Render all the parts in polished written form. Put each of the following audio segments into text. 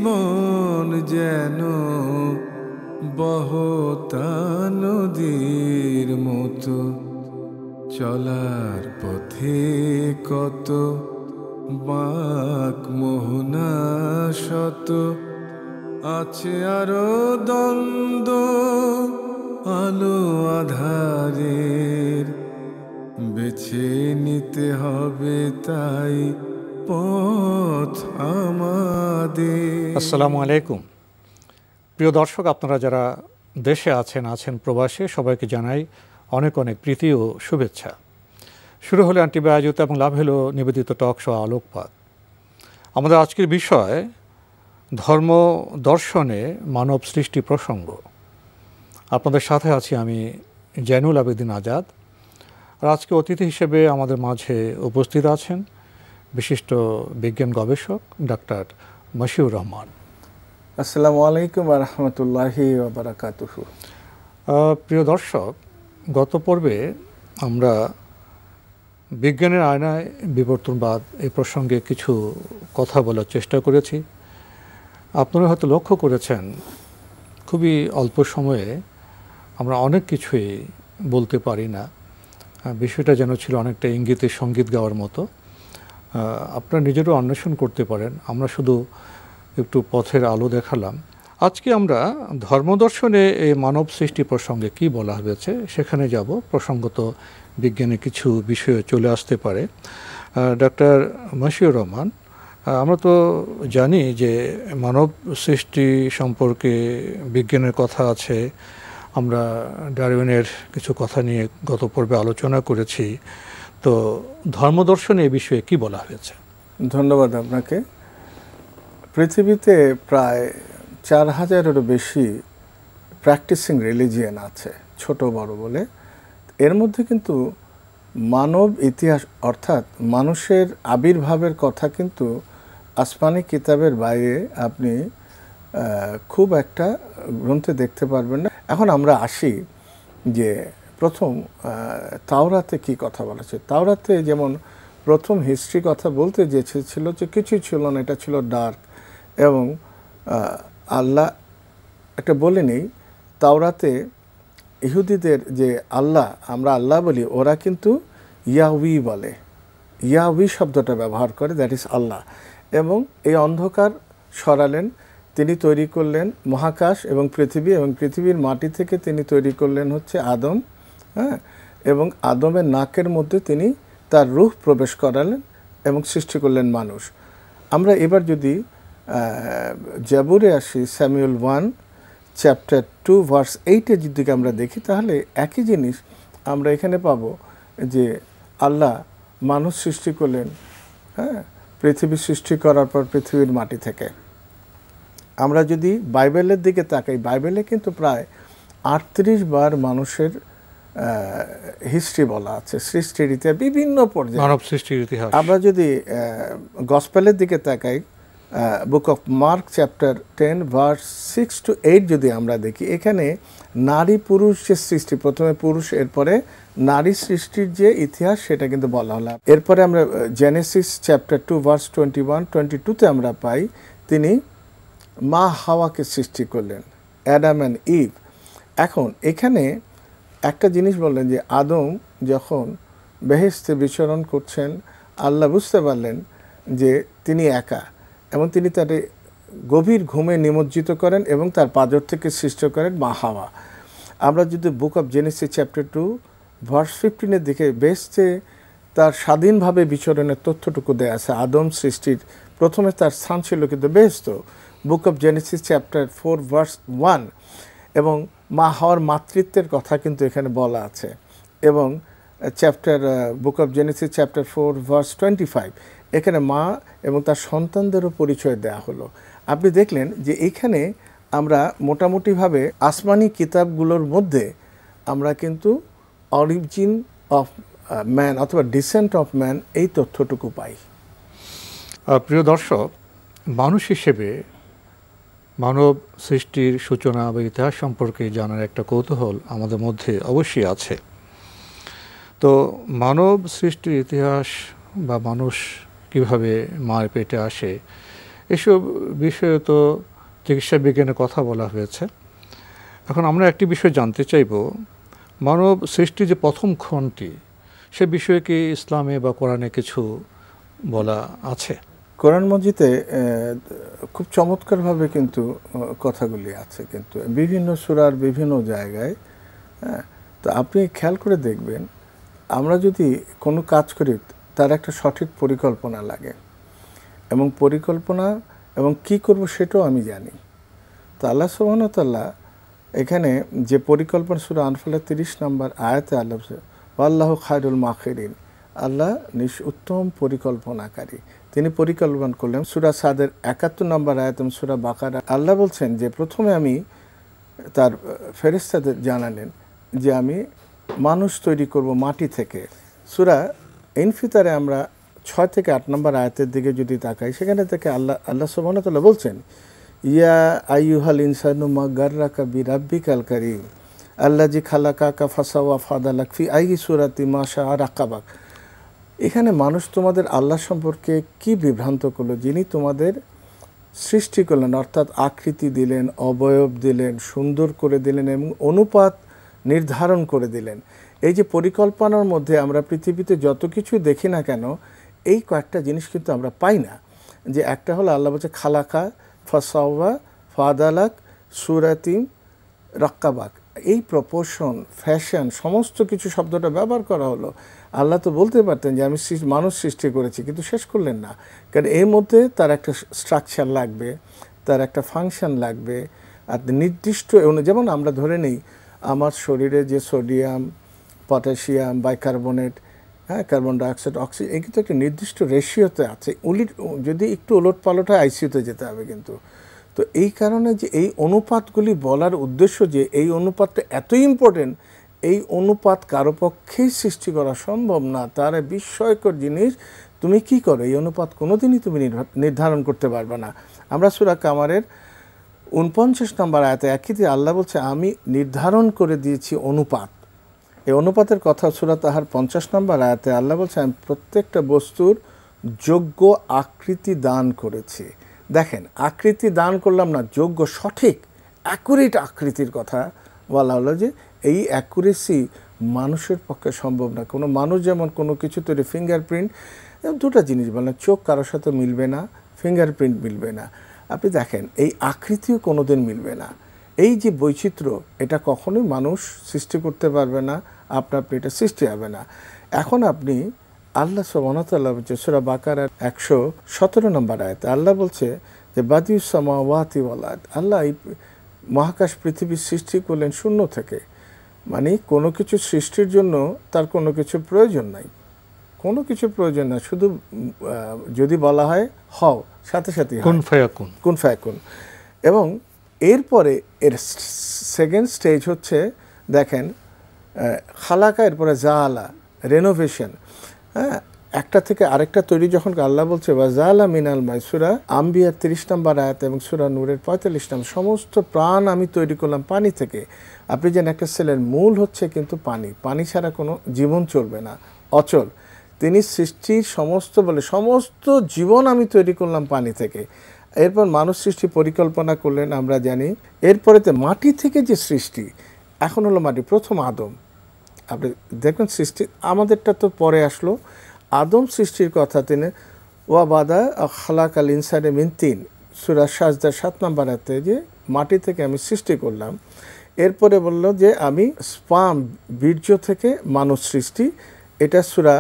জীবন যেন বহতা নদীর মতো, চলার পথে কত বাঁক মোহনা শত, আছে আরো দ্বন্দ্ব আলো আধারের, বেছে নিতে হবে তাই পথ আমাদের। আসসালামু আলাইকুম প্রিয় দর্শক, আপনারা যারা দেশে আছেন প্রবাসে, সবাইকে জানাই অনেক অনেক প্রীতি ও শুভেচ্ছা। শুরু হলো অ্যান্টিবা আয়োজিত এবং লাভ হলো নিবেদিত টক শো আলোকপাত। আমাদের আজকের বিষয় ধর্ম দর্শনে মানব সৃষ্টি প্রসঙ্গ। আপনাদের সাথে আছি আমি জয়নুল আবেদিন আজাদ। আর আজকে অতিথি হিসেবে আমাদের মাঝে উপস্থিত আছেন বিশিষ্ট বিজ্ঞান গবেষক ডাক্তার মশিউর রহমান। আসসালামু আলাইকুম ওয়া রাহমাতুল্লাহি ওয়া বারাকাতুহু। প্রিয় দর্শক, গত পর্বে আমরা বিজ্ঞানের আয়নায় বিবর্তনবাদ এই প্রসঙ্গে কিছু কথা বলার চেষ্টা করেছি। আপনারা হয়তো লক্ষ্য করেছেন খুবই অল্প সময়ে আমরা অনেক কিছুই বলতে পারি না। বিষয়টা যেন ছিল অনেকটা ইঙ্গিতে সঙ্গীত গাওয়ার মতো। আপনারা নিজেরও অন্বেষণ করতে পারেন, আমরা শুধু একটু পথের আলো দেখালাম। আজকে আমরা ধর্মদর্শনে এই মানব সৃষ্টি প্রসঙ্গে কি বলা হয়েছে সেখানে যাব। প্রসঙ্গত বিজ্ঞানে কিছু বিষয় চলে আসতে পারে। ডাক্তার মশিউর রহমান, আমরা তো জানি যে মানব সৃষ্টি সম্পর্কে বিজ্ঞানের কথা আছে। আমরা ডারউইনের কিছু কথা নিয়ে গত পর্বে আলোচনা করেছি। তো ধর্মদর্শনে এই বিষয়ে কি বলা হয়েছে? ধন্যবাদ আপনাকে। পৃথিবীতে প্রায় 4000-এরও বেশি প্র্যাকটিসিং রিলিজিয়ান আছে, ছোট বড় বলে। এর মধ্যে কিন্তু মানব ইতিহাস অর্থাৎ মানুষের আবির্ভাবের কথা কিন্তু আসমানি কিতাবের বাইরে আপনি খুব একটা গ্রন্থে দেখতে পারবেন না। এখন আমরা আসি যে প্রথম তাওরাতে কি কথা বলেছে। তাওরাতে যেমন প্রথম হিস্ট্রি কথা বলতে ছিল যে কিছুই ছিল না, এটা ছিল ডার্ক। এবং আল্লাহ একটা বলে নেই, তাওরাতে ইহুদিদের যে আল্লাহ আমরা আল্লাহ বলি, ওরা কিন্তু ইয়াহুই বলে, ইয়াহুই শব্দটা ব্যবহার করে, দ্যাট ইজ আল্লাহ। এবং এই অন্ধকার সরালেন, তিনি তৈরি করলেন মহাকাশ এবং পৃথিবী, এবং পৃথিবীর মাটি থেকে তিনি তৈরি করলেন হচ্ছে আদম, হ্যাঁ। এবং আদমের নাকের মধ্যে তিনি তার রূহ প্রবেশ করালেন এবং সৃষ্টি করলেন মানুষ। আমরা এবার যদি জাবুরে আসি, স্যামুয়েল 1 চ্যাপ্টার 2 ভার্স 8-এ যদি আমরা দেখি, তাহলে একই জিনিস আমরা এখানে পাবো যে আল্লাহ মানুষ সৃষ্টি করলেন, হ্যাঁ, পৃথিবী সৃষ্টি করার পর পৃথিবীর মাটি থেকে। আমরা যদি বাইবেলের দিকে তাকাই, বাইবেলে কিন্তু প্রায় 38 বার মানুষের হিস্ট্রি বলা আছে, সৃষ্টির ইতিহাস বিভিন্ন পর্যায়ে মানব সৃষ্টির ইতিহাস। আমরা যদি গসপেলের দিকে তাকাই, book of mark chapter 10 verse 6 to 8 যদি আমরা দেখি, এখানে নারী পুরুষ যে সৃষ্টি, প্রথমে পুরুষ এরপরে নারী সৃষ্টির যে ইতিহাস সেটা কিন্তু বলা হলো। এরপরে আমরা জেনেসিস চ্যাপ্টার 2 ভার্স 21-22-তে আমরা পাই তিনি মা হাওয়াকে সৃষ্টি করলেন, অ্যাডাম অ্যান্ড ইভ। এখন এখানে একটা জিনিস বললেন যে আদম যখন বেহেশতে বিচরণ করছেন, আল্লাহ বুঝতে পারলেন যে তিনি একা, এবং তিনি তার গভীর ঘুমে নিমজ্জিত করেন এবং তার পাঁজর থেকে সৃষ্টি করেন মা হাওয়া। আমরা যদি book of Genesis chapter 2 verse 15-এর দিকে বেহেশতে তার স্বাধীনভাবে বিচরণের তথ্যটুকু দেয়া আছে। আদম সৃষ্টির প্রথমে তার স্থান ছিল কিন্তু বেহেশত, book of Genesis chapter 4 verse 1, এবং মা হাওয়ার মাতৃত্বের কথা কিন্তু এখানে বলা আছে। এবং বুক অফ জেনেসিস চ্যাপ্টার 4 ভার্স 25, এখানে মা এবং তার সন্তানদেরও পরিচয় দেয়া হলো। আপনি দেখলেন যে এইখানে আমরা মোটামুটিভাবে আসমানি কিতাবগুলোর মধ্যে আমরা কিন্তু অরিজিন অফ ম্যান অথবা ডিসেন্ট অফ ম্যান এই তথ্যটুকু পাই। প্রিয় দর্শক, মানুষ হিসেবে মানব সৃষ্টির সূচনা বা ইতিহাস সম্পর্কে জানার একটা কৌতূহল আমাদের মধ্যে অবশ্যই আছে। তো মানব সৃষ্টির ইতিহাস বা মানুষ কিভাবে মায়ের পেটে আসে, এসব বিষয়ে তো চিকিৎসা বিজ্ঞানের কথা বলা হয়েছে। এখন আমরা একটি বিষয় জানতে চাইব, মানব সৃষ্টি যে প্রথম ক্ষণটি, সে বিষয়ে কি ইসলামে বা কোরআনে কিছু বলা আছে? কোরআন মজিদে খুব চমৎকারভাবে কিন্তু কথাগুলি আছে, কিন্তু বিভিন্ন সূরার বিভিন্ন জায়গায়। হ্যাঁ, তো আপনি খেয়াল করে দেখবেন, আমরা যদি কোনো কাজ করি তার একটা সঠিক পরিকল্পনা লাগে, এবং পরিকল্পনা এবং কি করব সেটাও আমি জানি। তো আল্লাহ সুবহানাহু ওয়া তাআলা এখানে যে পরিকল্পনা, সূরা আনফালের 30 নম্বর আয়াতে আল্লাহ আল্লাহু খায়রুল মাকিরিন, আল্লাহ উত্তম পরিকল্পনাকারী, তিনি পরিকল্পনা করলেন। সূরা সাদের 71 নম্বর আয়াত এবং সূরা বাকারা আল্লাহ বলছেন যে প্রথমে আমি তার ফেরেশতাদের জানালেন যে আমি মানুষ তৈরি করব মাটি থেকে। সূরা ইনফিতারে আমরা 6 থেকে 8 নম্বর আয়াতের দিকে যদি তাকাই, সেখানে থেকে আল্লাহ সুবহানাহু ওয়া তাআলা বলছেন, ইয়া আইয়ুহাল ইনসানু মা গাররাকা বিরাব্বিকাল কারীম আল্লাযী খালাকাকা ফাসাওয়া ফাদালাক ফি আইয়ি সূরাতি মা শাআ রাকাবাক। এখানে মানুষ তোমাদের আল্লাহ সম্পর্কে কি বিভ্রান্ত করলো, যিনি তোমাদের সৃষ্টি করলেন, অর্থাৎ আকৃতি দিলেন, অবয়ব দিলেন, সুন্দর করে দিলেন এবং অনুপাত নির্ধারণ করে দিলেন। এই যে পরিকল্পনার মধ্যে আমরা পৃথিবীতে যত কিছু দেখি না কেন, এই কয়েকটা জিনিস কিন্তু আমরা পাই না। যে একটা হলো আল্লাহ বলছে খালাকা ফাসাওয়া ফাদালাক সূরাতিম রাক্কাবাক, এই প্রপোর্শন, ফ্যাশন, সমস্ত কিছু শব্দটা ব্যবহার করা হলো। আল্লাহ তো বলতে পারতেন যে আমি মানুষ সৃষ্টি করেছি, কিন্তু শেষ করলেন না, কারণ এর মধ্যে তার একটা স্ট্রাকচার লাগবে, তার একটা ফাংশন লাগবে। আর নির্দিষ্ট, যেমন আমরা ধরে নিই আমার শরীরে যে সোডিয়াম, পটাশিয়াম, বাইকার্বনেট, হ্যাঁ, কার্বন ডাইঅক্সাইড, অক্সিজেন, এই কিন্তু একটা নির্দিষ্ট রেশিওতে আছে। যদি একটু ওলট পালট হয় আইসিইউতে যেতে হবে কিন্তু। তো এই কারণে যে এই অনুপাতগুলি বলার উদ্দেশ্য যে এই অনুপাতটা এত ইম্পর্টেন্ট, এই অনুপাত কারো পক্ষেই সৃষ্টি করা সম্ভব না। তার বিস্ময়কর জিনিস, তুমি কি করো, এই অনুপাত কোনোদিনই তুমি নির্ধারণ করতে পারবে না। আমরা সূরা কামারের 49 নম্বর আয়াতে একইতে আল্লাহ বলছে আমি নির্ধারণ করে দিয়েছি অনুপাত। এই অনুপাতের কথা সূরা তাহার 50 নম্বর আয়াতে আল্লাহ বলছে আমি প্রত্যেকটা বস্তুর যোগ্য আকৃতি দান করেছি। দেখেন, আকৃতি দান করলাম না, যোগ্য, সঠিক, অ্যাকুরেট আকৃতির কথা বলা হলো, যে এই অ্যাকুরেসি মানুষের পক্ষে সম্ভব না। কোনো মানুষ যেমন কোনো কিছু তৈরি, ফিঙ্গারপ্রিন্ট, দুটো জিনিস বলেন, চোখ কারোর সাথে মিলবে না, ফিঙ্গারপ্রিন্ট মিলবে না। আপনি দেখেন এই আকৃতিও কোনো দিন মিলবে না। এই যে বৈচিত্র্য, এটা কখনোই মানুষ সৃষ্টি করতে পারবে না, আপনি এটা সৃষ্টি হবে না। এখন আপনি আল্লাহ সুবহানাহু ওয়া তাআলা বলছে সূরা বাকারার 117 নম্বর আয়াতে আল্লাহ বলছে যে বাদিউস সামাওয়াতি ওয়াল আরদ, আল্লাহ এই মহাকাশ পৃথিবীর সৃষ্টি করলেন শূন্য থেকে। মানে কোনো কিছু সৃষ্টির জন্য তার কোনো কিছু প্রয়োজন নাই, কোনো কিছু প্রয়োজন না, শুধু যদি বলা হয় হও, সাথে সাথে কুন ফায়াকুন, কুন ফায়াকুন। এবং এরপরে এর সেকেন্ড স্টেজ হচ্ছে, দেখেন, খালাকা, এরপরে জাআলা, রেনোভেশন। হ্যাঁ, একটা থেকে আরেকটা তৈরি যখন আল্লাহ বলছে বা জাআলা মিনাল মাই, সূরা আম্বিয়ার 30 নম্বর আয়াত এবং সূরা নূরের 45 নম্বর, সমস্ত প্রাণ আমি তৈরি করলাম পানি থেকে। আপনি জানেন একটা সেলের মূল হচ্ছে কিন্তু পানি, পানি ছাড়া কোনো জীবন চলবে না, অচল। তিনি সৃষ্টির সমস্ত সমস্ত জীবন আমি তৈরি করলাম পানি থেকে। এরপর মানুষ সৃষ্টি পরিকল্পনা করলেন, আমরা জানি। এরপরেতে মাটি থেকে যে সৃষ্টি, এখন হলো মাটি, প্রথম আদম। আপনি দেখবেন সৃষ্টি, আমাদেরটা তো পরে আসলো, আদম সৃষ্টির কথা তিনি ওয়া বাদা খালাকাল ইনসানে মিন তিন, সূরা সাজদার 7 নম্বর আয়াতে, যে মাটি থেকে আমি সৃষ্টি করলাম। এরপরে বলল যে আমি স্পাম, বীর্য থেকে মানুষ সৃষ্টি, এটা সূরা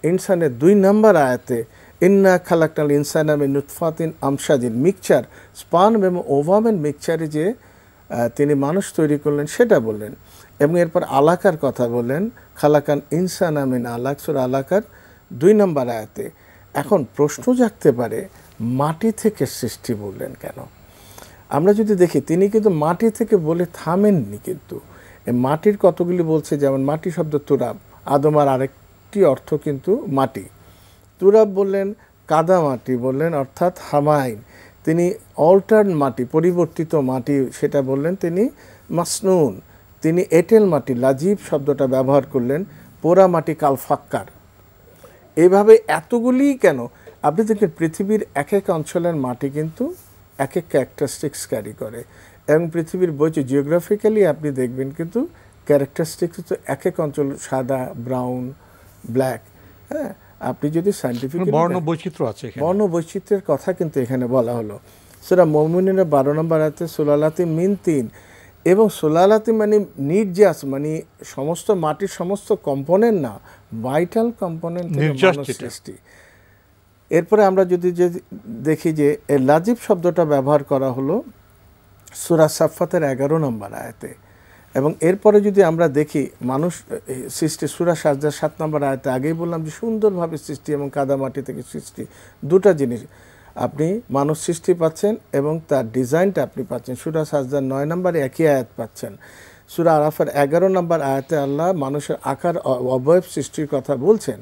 ইনসানের 2 নম্বর আয়াতে ইন্না খালাকনাল ইনসানা মিন নুতফাতিন আমশাজিন, মিক্সচার, স্পাম এবং ওভামের মিক্সচারে যে তিনি মানুষ তৈরি করলেন সেটা বললেন। এবং এরপর আলাকার কথা বললেন, খালাকান ইনসানা মিন আলাক, সূরা আলাকার 2 নম্বর আয়াতে। এখন প্রশ্ন জাগতে পারে, মাটি থেকে সৃষ্টি বললেন কেন? আমরা যদি দেখি, তিনি কিন্তু মাটি থেকে বলে থামেননি, কিন্তু মাটির কতগুলি বলছে, যেমন মাটি শব্দ তুরাব, আদমার আরেকটি অর্থ কিন্তু মাটি। তুরাব বললেন, কাদা মাটি বললেন, অর্থাৎ হামাইন। তিনি অল্টার্ন মাটি, পরিবর্তিত মাটি, সেটা বললেন তিনি মাসনুন। তিনি এঁটেল মাটি, লাজিব শব্দটা ব্যবহার করলেন, পোড়া মাটি, কাল ফাক্কার। এইভাবে এতগুলি কেন? আপনি দেখেন পৃথিবীর এক এক অঞ্চলের মাটি কিন্তু এক এক ক্যারেক্টারিস্টিক্স ক্যারি করে, এবং পৃথিবীর বৈচিত্র্য জিওগ্রাফিক্যালি আপনি দেখবেন কিন্তু ক্যারেক্টারিস্টিক্স তো এক এক অঞ্চল সাদা, ব্রাউন, ব্ল্যাক। হ্যাঁ, আপনি যদি সায়েন্টিফিক বর্ণ বৈচিত্র্য আছে, বর্ণ বৈচিত্র্যের কথা কিন্তু এখানে বলা হলো। সূরা মুমিনুনের 12 নম্বর আয়াতে সুলালাতি মিন তিন, এবং সুলালাতি মানে নির্যাস, মানে সমস্ত মাটির সমস্ত কম্পোনেন্ট না, ভাইটাল কম্পোনেন্ট সৃষ্টি। এরপরে আমরা যদি দেখি যে লাজিব শব্দটা ব্যবহার করা হলো সূরা সাফফাতের 11 নম্বর আয়াতে, এবং এরপরে যদি আমরা দেখি মানুষ সৃষ্টি সূরা সাজদার 7 নম্বর আয়াতে, আগেই বললাম যে সুন্দরভাবে সৃষ্টি এবং কাদামাটি থেকে সৃষ্টি, দুটা জিনিস আপনি মানুষ সৃষ্টি পাচ্ছেন এবং তার ডিজাইনটা আপনি পাচ্ছেন। সূরা সাজদার 9 নম্বরে একই আয়াত পাচ্ছেন। সূরা আরাফের 11 নম্বর আয়াতে আল্লাহ মানুষের আকার অবয়ব সৃষ্টির কথা বলছেন,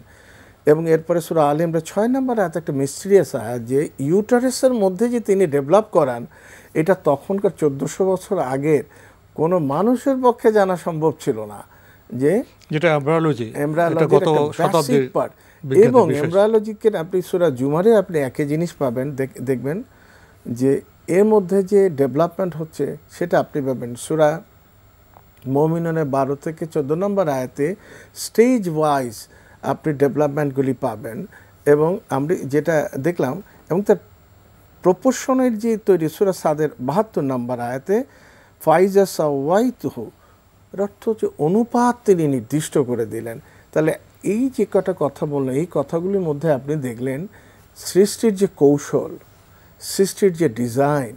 এবং এরপরে সূরা আলে ইমরান 6 নম্বর আয়াত একটা মিস্টিরিয়াস আয়াত যে ইউটারাসের মধ্যে যে তিনি ডেভেলপ করান, এটা তখনকার 1400 বছর আগের কোনো মানুষের পক্ষে জানা সম্ভব ছিল না, যে যেটা এমব্রায়োলজি, এটা গত শতাব্দীর পার্ট। এবং এমব্রায়োলজিকে আপনি সূরা জুমারে আপনি একই জিনিস পাবেন, দেখবেন যে এর মধ্যে যে ডেভেলপমেন্ট হচ্ছে সেটা আপনি পাবেন সূরা মুমিনুনের 12 থেকে 14 নম্বর আয়াতে স্টেজ ওয়াইজ আপনি ডেভেলপমেন্টগুলি পাবেন। এবং আমরা যেটা দেখলাম, এবং তার প্রপোর্শনের যে তৈরি সূরা সাদের 72 নম্বর আয়াতে ফাইজা সাওয়াইতুহু, এর অর্থ হচ্ছে অনুপাত তিনি নির্দিষ্ট করে দিলেন। তাহলে এই যে কটা কথা বললেন, এই কথাগুলির মধ্যে আপনি দেখলেন সৃষ্টির যে কৌশল, সৃষ্টির যে ডিজাইন,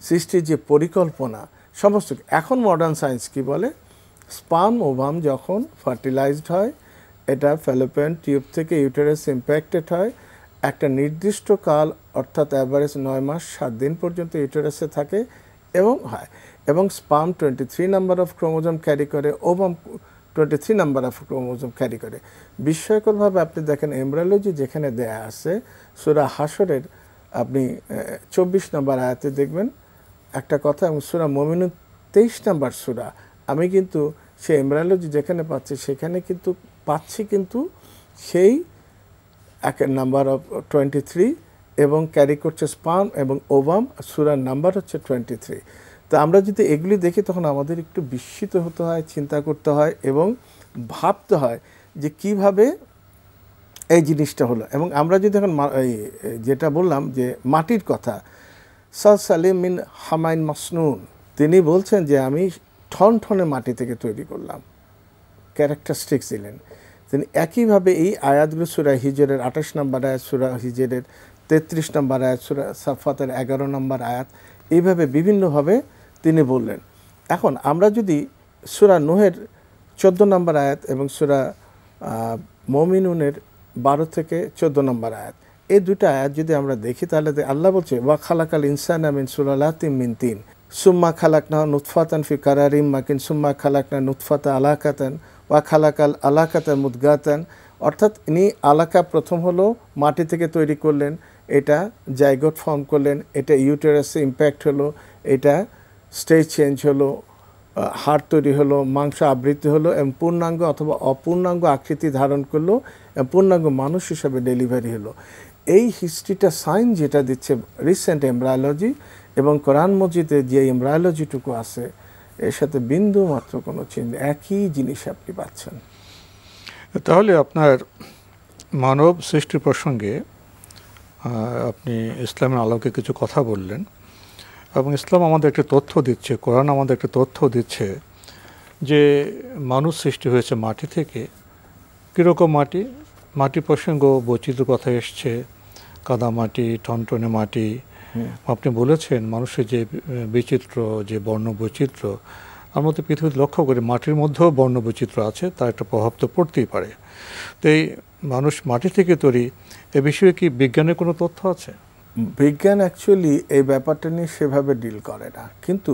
সৃষ্টির যে পরিকল্পনা সমস্ত। এখন মডার্ন সায়েন্স কি বলে, স্পার্ম ওভাম যখন ফার্টিলাইজড হয়, এটা ফ্যালোপিয়ান টিউব থেকে ইউটেরাস ইম্প্যাক্টেড হয়, একটা নির্দিষ্ট কাল অর্থাৎ অ্যাভারেজ 9 মাস 7 দিন পর্যন্ত ইউটেরাসে থাকে এবং হয়, এবং sperm 23 number of chromosome carry করে, ovum 23 number of chromosome carry করে। বিস্ময়করভাবে আপনি দেখেন এমব্রায়োলজি যেখানে দেয়া আছে সূরা হাশরের আপনি 24 নম্বর আয়াতে দেখবেন একটা কথা, এবং সূরা মুমিনুন 23 নম্বর সূরা, আমি কিন্তু সেই এমব্রায়োলজি যেখানে পাচ্ছি সেখানে কিন্তু পাচ্ছি কিন্তু সেই এক নাম্বার অফ 23, এবং ক্যারি করছে স্পার্ম এবং ওভাম, সূরার নাম্বার হচ্ছে 23। তো আমরা যদি এগুলি দেখি তখন আমাদের একটু বিস্মিত হতে হয়, চিন্তা করতে হয় এবং ভাবতে হয় যে কিভাবে এই জিনিসটা হলো। এবং আমরা যদি এখন যেটা বললাম যে মাটির কথা, সালসালিম মিন হামাইন মাসনুন, তিনি বলছেন যে আমি ঠনঠনে মাটি থেকে তৈরি করলাম, ক্যারেক্টারিস্টিক্স দিলেন তিনি। একইভাবে এই আয়াতগুলো সূরা হিজরের 28 নম্বর আয়াত, সূরা হিজরের 33 নম্বর আয়াত, সূরা সাফফাতের 11 নম্বর আয়াত, এইভাবে বিভিন্নভাবে তিনি বললেন। এখন আমরা যদি সূরা নূহের 14 নম্বর আয়াত এবং সূরা মুমিনুনের 12 থেকে 14 নম্বর আয়াত, এই দুটো আয়াত যদি আমরা দেখি তাহলে আল্লাহ বলছে ওয়া খালাকাল ইনসানা মিন সুলালাতিন মিন তিন সুম্মা খালাকনা নুতফাতান ফি কারারিম মাকিন সুম্মা খালাকনা নুতফাতা আলাকাতান ওয়া খালাকাল আলাকাতা মুদগাতান। অর্থাৎ ইনি আলাকা প্রথম হলো মাটি থেকে তৈরি করলেন, এটা জাইগোট ফর্ম করলেন, এটা ইউটেরাসে ইম্প্যাক্ট হলো, এটা স্টেজ চেঞ্জ হলো, হাড় তৈরি হলো, মাংস আবৃত্তি হলো এবং পূর্ণাঙ্গ অথবা অপূর্ণাঙ্গ আকৃতি ধারণ করলো এবং পূর্ণাঙ্গ মানুষ হিসাবে ডেলিভারি হলো। এই হিস্ট্রিটা সাইন যেটা দিচ্ছে রিসেন্ট এমব্রায়োলজি এবং কোরআন মজিদে যে এমব্রায়োলজিটুকু আছে এর সাথে বিন্দু মাত্র কোনো চিহ্ন, একই জিনিস আপনি পাচ্ছেন। তাহলে আপনার মানব সৃষ্টির প্রসঙ্গে আপনি ইসলামের আলোকে কিছু কথা বললেন, এবং ইসলাম আমাদের একটা তথ্য দিচ্ছে, কোরআন আমাদের একটা তথ্য দিচ্ছে যে মানুষ সৃষ্টি হয়েছে মাটি থেকে। কীরকম মাটি? মাটি প্রসঙ্গ বৈচিত্র্য কথা এসছে, কাদা মাটি, টনটনে মাটি। আপনি বলেছেন মানুষের যে বিচিত্র, যে বর্ণ বৈচিত্র্য, আমার মধ্যে পৃথিবীতে লক্ষ্য করে মাটির মধ্যেও বর্ণ বৈচিত্র্য আছে, তার একটা প্রভাব তো পড়তেই পারে। তো এই মানুষ মাটি থেকে তৈরি, এ বিষয়ে কি বিজ্ঞানের কোনো তথ্য আছে? বিজ্ঞান অ্যাকচুয়ালি এই ব্যাপারটা নিয়ে সেভাবে ডিল করে না, কিন্তু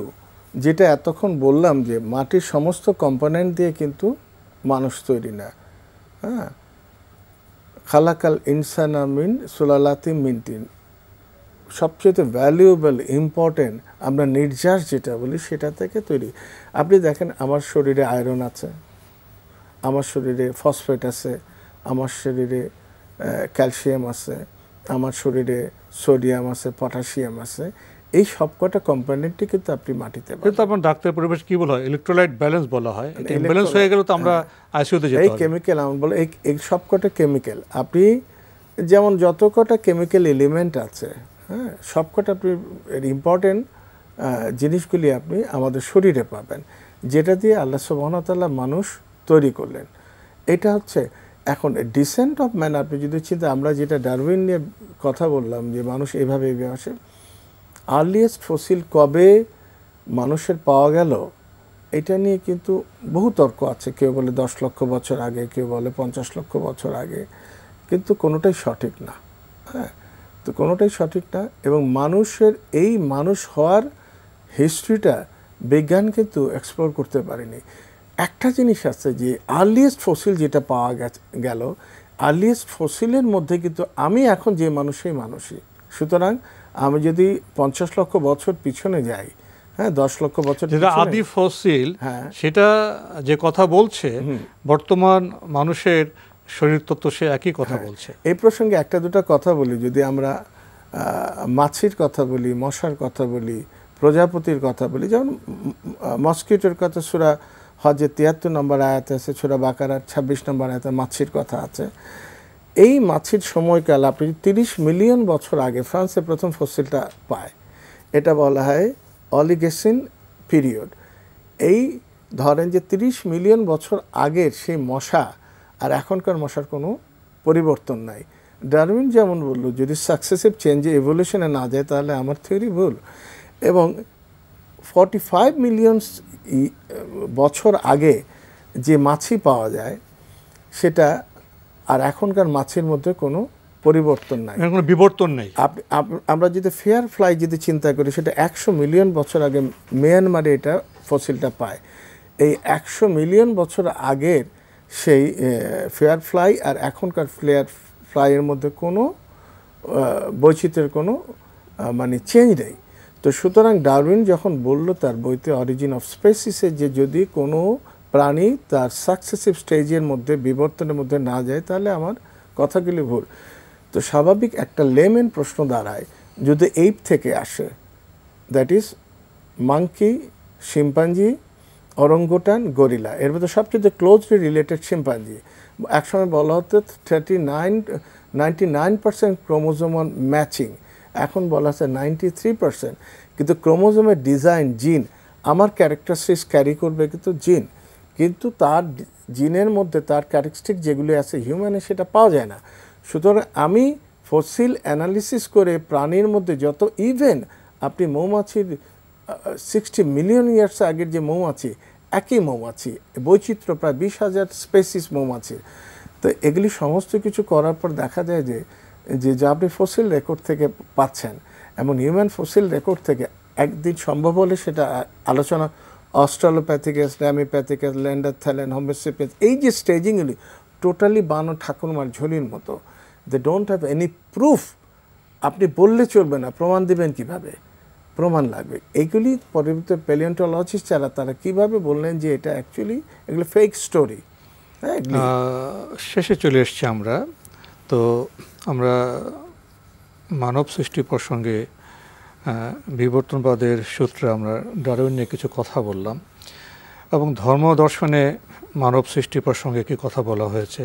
যেটা এতক্ষণ বললাম যে মাটির সমস্ত কম্পোনেন্ট দিয়ে কিন্তু মানুষ তৈরি না। হ্যাঁ, খালাকাল ইনসানা মিন সুলালাতিন মিন তিন, সবচেয়ে ভ্যালুয়েবল ইম্পর্টেন্ট আমরা নির্যাস যেটা বলি সেটা থেকে তৈরি। আপনি দেখেন আমার শরীরে আয়রন আছে, আমার শরীরে ফসফেট আছে, আমার শরীরে ক্যালসিয়াম আছে, আমার শরীরে সোডিয়াম আছে, পটাশিয়াম আছে, এই সবকটা কম্পোনেন্টই কিন্তু আপনি মাটিতে পাবেন। কিন্তু আপনার ডাক্তার পরিবেশ কি বলা হয়, ইলেকট্রোলাইট ব্যালেন্স বলা হয়, এটা ইমব্যালেন্স হয়ে গেলে তো আমরা আইসিইউতে যেতে এই হবে। কেমিক্যাল আমরা বলে এই সবকটা কেমিক্যাল, আপনি যেমন যত কটা কেমিক্যাল এলিমেন্ট আছে, হ্যাঁ, সবকটা আপনি ইম্পর্টেন্ট জিনিসগুলি আপনি আমাদের শরীরে পাবেন, যেটা দিয়ে আল্লাহ সুবহানাহু ওয়া তাআলা মানুষ তৈরি করলেন। এটা হচ্ছে এখন ডিসেন্ট অফ ম্যান। আপনি যদি চিন্তা, আমরা যেটা ডারউইন নিয়ে কথা বললাম যে মানুষ এইভাবে আসে, আর্লিয়েস্ট ফসিল কবে মানুষের পাওয়া গেল এটা নিয়ে কিন্তু বহু তর্ক আছে। কেউ বলে 10 লক্ষ বছর আগে, কেউ বলে 50 লক্ষ বছর আগে, কিন্তু কোনোটাই সঠিক না। হ্যাঁ, তো কোনোটাই সঠিক না। এবং মানুষের এই মানুষ হওয়ার হিস্ট্রিটা বিজ্ঞান কিন্তু এক্সপ্লোর করতে পারেনি। একটা জিনিস আছে যে আর্লিয়েস্ট ফসিল যেটা পাওয়া গেল, আর্লিয়েস্ট ফসিলের মধ্যে কিন্তু আমি এখন যে মানুষই মানুষই। সুতরাং আমি যদি 50 লক্ষ বছর পিছনে যাই, হ্যাঁ, 10 লক্ষ বছর যেটা আদি ফসিল, সেটা যে কথা বলছে বর্তমান মানুষের শরীর তত্ত্ব সে একই কথা বলছে। এই প্রসঙ্গে একটা দুটো কথা বলি। যদি আমরা মাছির কথা বলি, মশার কথা বলি, প্রজাপতির কথা বলি, যেমন মসকিটোর কথা সূরা হজের 73 নম্বর আয়াতে আছে, সূরা বাকারার 26 নম্বর আয়াতে মাছির কথা আছে। এই মাছির সময়কাল আপনি 30 মিলিয়ন বছর আগে ফ্রান্সে প্রথম ফসিলটা পায়। এটা বলা হয় অলিগেসিন পিরিয়ড। এই ধরেন যে 30 মিলিয়ন বছর আগের সেই মশা আর এখনকার মশার কোনো পরিবর্তন নাই। ডারউইন যেমন বলল, যদি সাকসেসিভ চেঞ্জে এভলিউশনে না যায় তাহলে আমার থিওরি ভুল। এবং 45 মিলিয়ন বছর আগে যে মাছি পাওয়া যায় সেটা আর এখনকার মাছির মধ্যে কোনো পরিবর্তন নাই, কোনো বিবর্তন নেই। আমরা যদি ফেয়ার ফ্লাই যদি চিন্তা করি, সেটা 100 মিলিয়ন বছর আগে মিয়ানমারে এটা ফসিলটা পায়। এই 100 মিলিয়ন বছর আগের সেই ফেয়ার ফ্লাই আর এখনকার ফ্লাইয়ের মধ্যে কোনো বৈচিত্র্যের কোনো মানে চেঞ্জ নেই। তো সুতরাং ডারউইন যখন বলল তার বইতে অরিজিন অফ স্পেসিসে যে যদি কোনো প্রাণী তার সাকসেসিভ স্টেজের মধ্যে বিবর্তনের মধ্যে না যায় তাহলে আমার কথাগুলি ভুল। তো স্বাভাবিক একটা লেমেন প্রশ্ন দাঁড়ায়, যদি এইপ থেকে আসে, that is monkey, chimpanzee, orangutan, gorilla, এর মধ্যে সবচেয়ে ক্লোজলি রিলেটেড শিম্পাঞ্জি। একসময় বলা হতো 99% ক্রোমোজোমাল ম্যাচিং, এখন বলা হচ্ছে 93%। কিন্তু ক্রোমোজোমের ডিজাইন, জিন, আমার ক্যারেক্টারিস্টিক্স ক্যারি করবে কিন্তু জিন, কিন্তু তার জিনের মধ্যে তার ক্যারেক্টারিস্টিক যেগুলি আছে হিউম্যানে সেটা পাওয়া যায় না। সুতরাং আমি ফসিল অ্যানালিসিস করে প্রাণীর মধ্যে যত, ইভেন আপনি মৌমাছির 60 মিলিয়ন ইয়ার্স আগের যে মৌমাছি, একই মৌমাছি, বৈচিত্র্য প্রায় 20,000 স্পেসিস মৌমাছির। তো এগুলি সমস্ত কিছু করার পর দেখা যায় যে যা আপনি ফসিল রেকর্ড থেকে পাচ্ছেন, এমন হিউম্যান ফসিল রেকর্ড থেকে একদিন সম্ভব হলে সেটা আলোচনা, অস্ট্রালোপ্যাথিকাস, র্যামিপ্যাথিকাস, ল্যান্ডারথ্যালেন, হোমিওপ্যাথি, এই যে স্টেজিংগুলি টোটালি বানো ঠাকুরমার ঝুলির মতো। They don't have any proof. আপনি বললে চলবে না, প্রমাণ দেবেন কিভাবে? প্রমাণ লাগবে। এইগুলি পরবর্তী প্যালিওন্টোলজিস্ট যারা, তারা কিভাবে বললেন যে এটা অ্যাকচুয়ালি এগুলো ফেক স্টোরি। হ্যাঁ, শেষে চলে এসছি আমরা। তো আমরা মানব সৃষ্টি প্রসঙ্গে বিবর্তনবাদের সূত্রে আমরা ডারউইন নিয়ে কিছু কথা বললাম, এবং ধর্ম দর্শনে মানব সৃষ্টি প্রসঙ্গে কি কথা বলা হয়েছে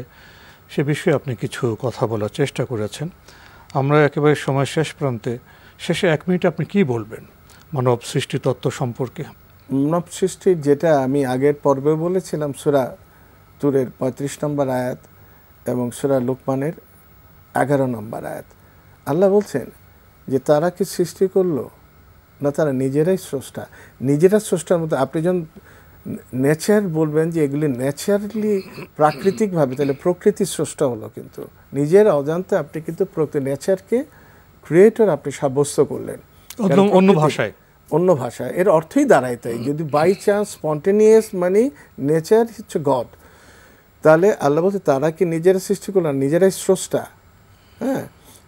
সে বিষয়ে আপনি কিছু কথা বলার চেষ্টা করেছেন। আমরা একেবারে সময় শেষ প্রান্তে, শেষে 1 মিনিট আপনি কি বলবেন মানব সৃষ্টি তত্ত্ব সম্পর্কে? মানব সৃষ্টির যেটা আমি আগের পর্বে বলেছিলাম, সূরা তুরের 35 নম্বর আয়াত এবং সূরা লুকমানের 11 নম্বর আয়াত, আল্লাহ বলছেন যে তারা কি সৃষ্টি করলো না তারা নিজেরাই স্রষ্টা। নিজেরা স্রষ্টার মতো আপনি যখন নেচার বলবেন যে এগুলি ন্যাচারালি প্রাকৃতিকভাবে, তাহলে প্রকৃতির স্রষ্টা হলো, কিন্তু নিজের অজান্তে আপনি কিন্তু নেচারকে ক্রিয়েটর আপনি সাব্যস্ত করলেন অন্য ভাষায়। এর অর্থই দাঁড়ায় তাই, যদি বাই চান্স স্পন্টেনিয়াস মানে নেচার হচ্ছে গড, তাহলে আল্লাহ বলছে তারা কি নিজেরা সৃষ্টি করলো, নিজেরাই স্রষ্টা। হ্যাঁ,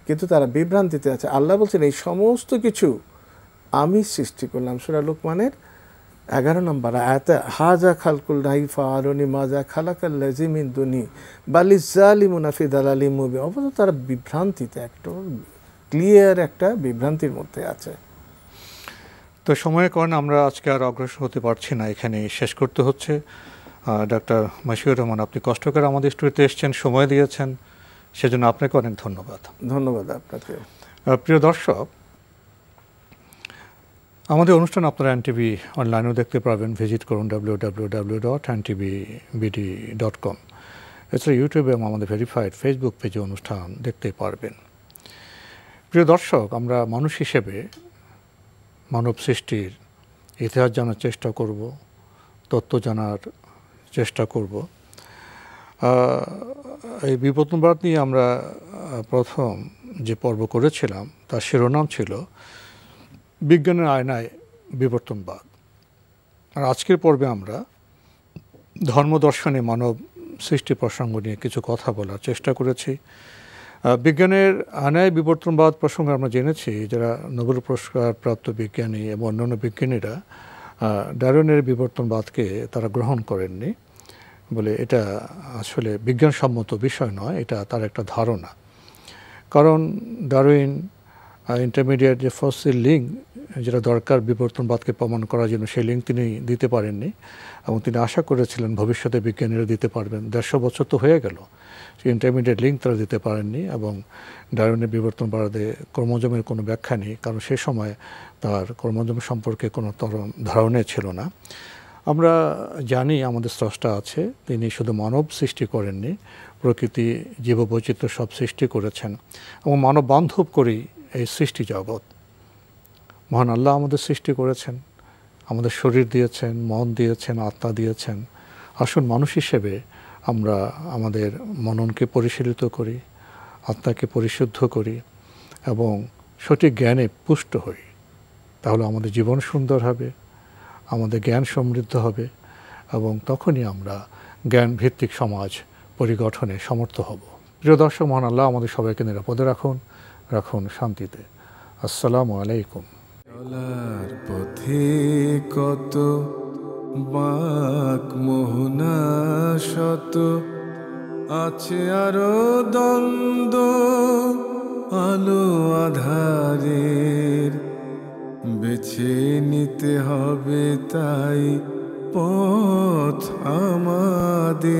কিন্তু তারা বিভ্রান্তিতে আছে। আল্লাহ বলছেন এই সমস্ত কিছু আমি সৃষ্টি করলাম। সূরা লুকমানের 11 নম্বর আয়াতে হাজা খালকুল নাইফা আরনি মাজা খালাকাল লাজিমিন দুনি বালিজ জালিমুনা ফি দালালিম মুবিন। অবশ্য তারা বিভ্রান্তিতে, একটা ক্লিয়ার একটা বিভ্রান্তির মধ্যে আছে। তো সময়ের কারণে আমরা আজকে আর অগ্রসর হতে পারছি না, এখানে শেষ করতে হচ্ছে। ডক্টর মশিউর রহমান, আপনি কষ্ট করে আমাদের স্টুডিওতে এসেছেন, সময় দিয়েছেন, সেজন্য আপনাকে অনেক ধন্যবাদ। ধন্যবাদ আপনাকে। প্রিয় দর্শক, আমাদের অনুষ্ঠান আপনারা এনটিভি অনলাইনেও দেখতে পারবেন। ভিজিট করুন www.ntv.bd.com। এছাড়া ইউটিউবে এবং আমাদের ভেরিফাইড ফেসবুক পেজে অনুষ্ঠান দেখতে পারবেন। প্রিয় দর্শক, আমরা মানুষ হিসেবে মানব সৃষ্টির ইতিহাস জানার চেষ্টা করব, তত্ত্ব জানার চেষ্টা করব। এই বিবর্তনবাদ নিয়ে আমরা প্রথম যে পর্ব করেছিলাম তার শিরোনাম ছিল বিজ্ঞানের আয়নায় বিবর্তনবাদ। আর আজকের পর্বে আমরা ধর্ম দর্শনে মানব সৃষ্টি প্রসঙ্গ নিয়ে কিছু কথা বলার চেষ্টা করেছি। বিজ্ঞানের আয়নায় বিবর্তনবাদ প্রসঙ্গে আমরা জেনেছি যারা নোবেল পুরস্কার প্রাপ্ত বিজ্ঞানী এবং অন্যান্য বিজ্ঞানীরা ডারউইনের বিবর্তনবাদকে তারা গ্রহণ করেননি, বলে এটা আসলে বিজ্ঞানসম্মত বিষয় নয়, এটা তার একটা ধারণা। কারণ ডারউইন ইন্টারমিডিয়েট যে ফসিল লিঙ্ক যেটা দরকার বিবর্তনবাদকে প্রমাণ করার জন্য, সেই লিঙ্ক তিনি দিতে পারেননি এবং তিনি আশা করেছিলেন ভবিষ্যতে বিজ্ঞানীরা দিতে পারবেন। 150 বছর তো হয়ে গেল, সেই ইন্টারমিডিয়েট লিঙ্ক তারা দিতে পারেননি। এবং ডারউইনের বিবর্তনবাদে ক্রোমোজোমের কোনো ব্যাখ্যা নেই, কারণ সেই সময় তার ক্রোমোজোম সম্পর্কে কোনো ধারণা ছিল না। আমরা জানি আমাদের স্রষ্টা আছে, তিনি শুধু মানব সৃষ্টি করেননি, প্রকৃতি জীববৈচিত্র্য সব সৃষ্টি করেছেন এবং মানব বান্ধব করেই এই সৃষ্টি জগৎ। মহান আল্লাহ আমাদের সৃষ্টি করেছেন, আমাদের শরীর দিয়েছেন, মন দিয়েছেন, আত্মা দিয়েছেন। আসুন মানুষ হিসেবে আমরা আমাদের মননকে পরিশীলিত করি, আত্মাকে পরিশুদ্ধ করি এবং সঠিক জ্ঞানে পুষ্ট হই। তাহলে আমাদের জীবন সুন্দর হবে, আমাদের জ্ঞান সমৃদ্ধ হবে এবং তখনই আমরা জ্ঞান ভিত্তিক সমাজ পরিগঠনে সমর্থ হব। প্রিয় দর্শক, মহান আল্লাহ আমাদের সবাইকে নিরাপদে রাখুন, রাখুন শান্তিতে। আসসালামু আলাইকুম। চলার পথে কত বাঁক মোহনা শত, আছে আরো দ্বন্দ্ব আলো আধারের, বেছে নিতে হবে তাই পথ আমাদের।